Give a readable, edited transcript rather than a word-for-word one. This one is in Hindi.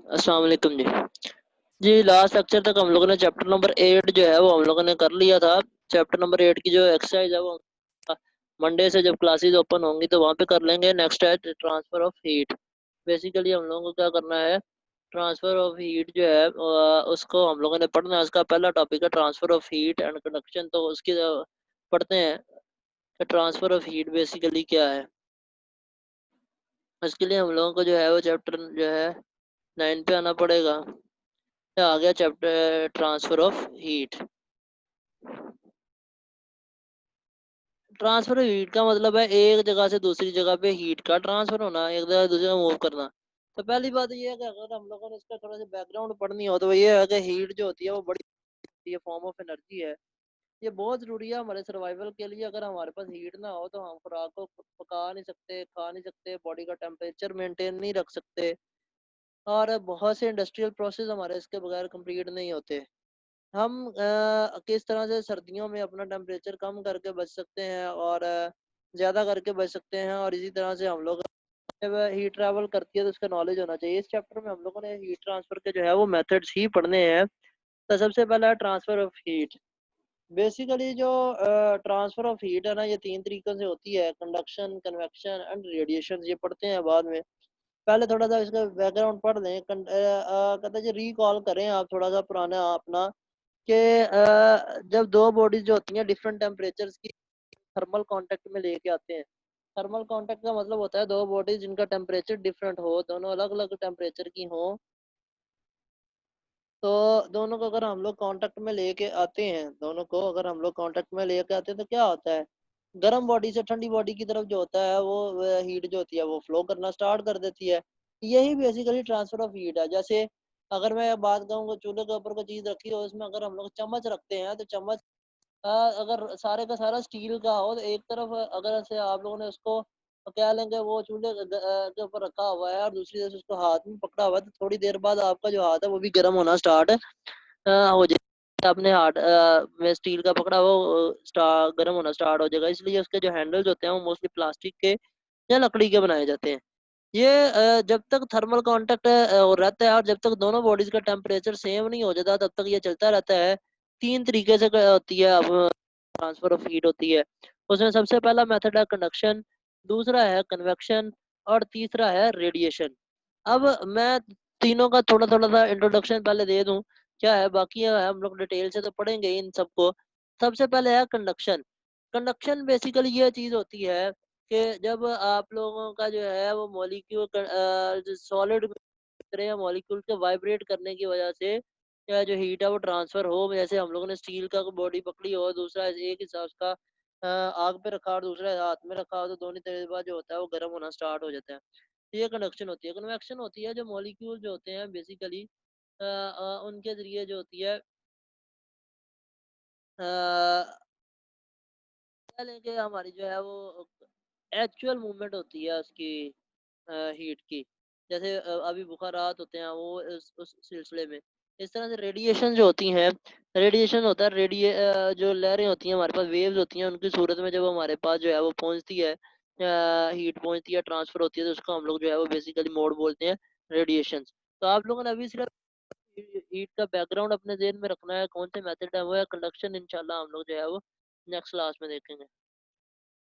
अस्सलाम वालेकुम जी। जी, लास्ट लेक्चर तक हम लोगों ने चैप्टर नंबर 8 जो है वो हम लोगों ने कर लिया था। चैप्टर नंबर 8 की जो एक्सरसाइज है वो मंडे से जब क्लासेस ओपन होंगी तो वहाँ पे कर लेंगे। नेक्स्ट है ट्रांसफर ऑफ हीट। बेसिकली हम लोगों को क्या करना है, ट्रांसफर ऑफ हीट जो है उसको हम लोगों ने पढ़ना है। उसका पहला टॉपिक है transfer of heat and conduction. तो उसकी पढ़ते हैं कि ट्रांसफर ऑफ हीट बेसिकली क्या है। इसके लिए हम लोगों को जो है वो चैप्टर जो है 9 पे आना पड़ेगा। आ गया chapter transfer of heat. Transfer heat का मतलब है एक जगह से दूसरी जगह पे हीट का ट्रांसफर होना, एक जगह से दूसरी जगह मूव करना। तो पहली बात ये है कि अगर हम लोगों ने इसका थोड़ा सा बैकग्राउंड पढ़नी हो तो वो ये है कि हीट जो होती है वो बड़ी ये फॉर्म ऑफ एनर्जी है। ये बहुत जरूरी है हमारे सर्वाइवल के लिए। अगर हमारे पास हीट ना हो तो हम खुराक को पका नहीं सकते, खा नहीं सकते, बॉडी का टेम्परेचर मेंटेन नहीं रख सकते, और बहुत से इंडस्ट्रियल प्रोसेस हमारे इसके बगैर कंप्लीट नहीं होते। हम किस तरह से सर्दियों में अपना टेम्परेचर कम करके बच सकते हैं और ज़्यादा करके बच सकते हैं, और इसी तरह से हम लोग जब हीट ट्रैवल करती है तो उसका नॉलेज होना चाहिए। इस चैप्टर में हम लोगों ने हीट ट्रांसफर के जो है वो मेथड्स ही पढ़ने हैं। तो सबसे पहला है ट्रांसफर ऑफ हीट। बेसिकली जो ट्रांसफर ऑफ हीट है ना, ये 3 तरीकों से होती है: कंडक्शन, कन्वेक्शन एंड रेडिएशन। ये पढ़ते हैं बाद में। पहले थोड़ा सा इसका बैकग्राउंड पढ़ लें। कहते हैं जी, रिकॉल करें आप थोड़ा सा पुराना अपना कि जब दो बॉडीज जो होती हैं डिफरेंट टेम्परेचर्स की थर्मल कांटेक्ट में लेके आते हैं। थर्मल कांटेक्ट का मतलब होता है दो बॉडीज जिनका टेम्परेचर डिफरेंट हो, दोनों अलग अलग टेम्परेचर की हो। तो दोनों को अगर हम लोग कांटेक्ट में लेके आते हैं, दोनों को अगर हम लोग कांटेक्ट में लेके आते हैं तो क्या होता है, गर्म बॉडी से ठंडी बॉडी की तरफ जो होता है वो हीट जो होती है वो फ्लो करना स्टार्ट कर देती है। यही बेसिकली ट्रांसफर ऑफ हीट है। जैसे अगर मैं बात कहूँ चूल्हे के ऊपर कोई चीज रखी हो, उसमें अगर हम लोग चम्मच रखते हैं तो चम्मच अगर सारे का सारा स्टील का हो तो एक तरफ अगर से आप लोगों ने उसको क्या लेंगे, वो चूल्हे के ऊपर रखा हुआ है और दूसरी तरफ से उसको हाथ में पकड़ा हुआ है, तो थोड़ी देर बाद आपका जो हाथ है वो भी गर्म होना स्टार्ट हो जाएगा। आपने हाथ में स्टील का पकड़ा वो गर्म होना स्टार्ट हो जाएगा। इसलिए उसके जो हैंडल्स होते हैं वो मोस्टली प्लास्टिक के या लकड़ी के बनाए जाते हैं। ये जब तक थर्मल कांटेक्ट रहता है और जब तक दोनों बॉडीज का टेम्परेचर सेम नहीं हो जाता तब तक ये चलता रहता है। 3 तरीके से होती है अब ट्रांसफर ऑफ हीट होती है। उसमें सबसे पहला मेथड है कंडक्शन, दूसरा है कन्वेक्शन और तीसरा है रेडिएशन। अब मैं तीनों का थोड़ा थोड़ा सा इंट्रोडक्शन पहले दे दूं क्या है, बाकी है हम लोग डिटेल से तो पढ़ेंगे इन सबको। सबसे पहले है कंडक्शन। कंडक्शन बेसिकली ये चीज होती है कि जब आप लोगों का जो है वो मॉलिक्यूल जो सॉलिड तरह या मॉलिक्यूल के वाइब्रेट करने की वजह से या जो हीट है वो ट्रांसफर हो। जैसे हम लोगों ने स्टील का बॉडी पकड़ी हो, दूसरा एक हिसाब का आग पे रखा और दूसरा हाथ में रखा हो, तो दोनों तरह बाद जो होता है वो गर्म होना स्टार्ट हो जाता है। तो ये कंडक्शन होती है। कन्वेक्शन होती है जो मॉलिक्यूल जो होते हैं बेसिकली उनके जरिए जो होती है लेके हमारी जो है वो एक्चुअल मूवमेंट होती है उसकी हीट की। जैसे अभी बुखारात होते हैं वो उस सिलसिले में। इस तरह से रेडिएशन जो होती हैं, रेडिएशन होता है जो लहरें होती हैं हमारे पास, वेव्स होती हैं, उनकी सूरत में जब हमारे पास जो है वो पहुंचती है, हीट पहुंचती है, ट्रांसफर होती है, तो उसको हम लोग जो है वो बेसिकली मोड बोलते हैं रेडिएशन। तो आप लोगों ने अभी सिर्फ हीट का बैकग्राउंड अपने जेहन में रखना है, कौन से मेथड है वो है कंडक्शन। इंशाल्लाह हम लोग जो है वो नेक्स्ट क्लास में देखेंगे।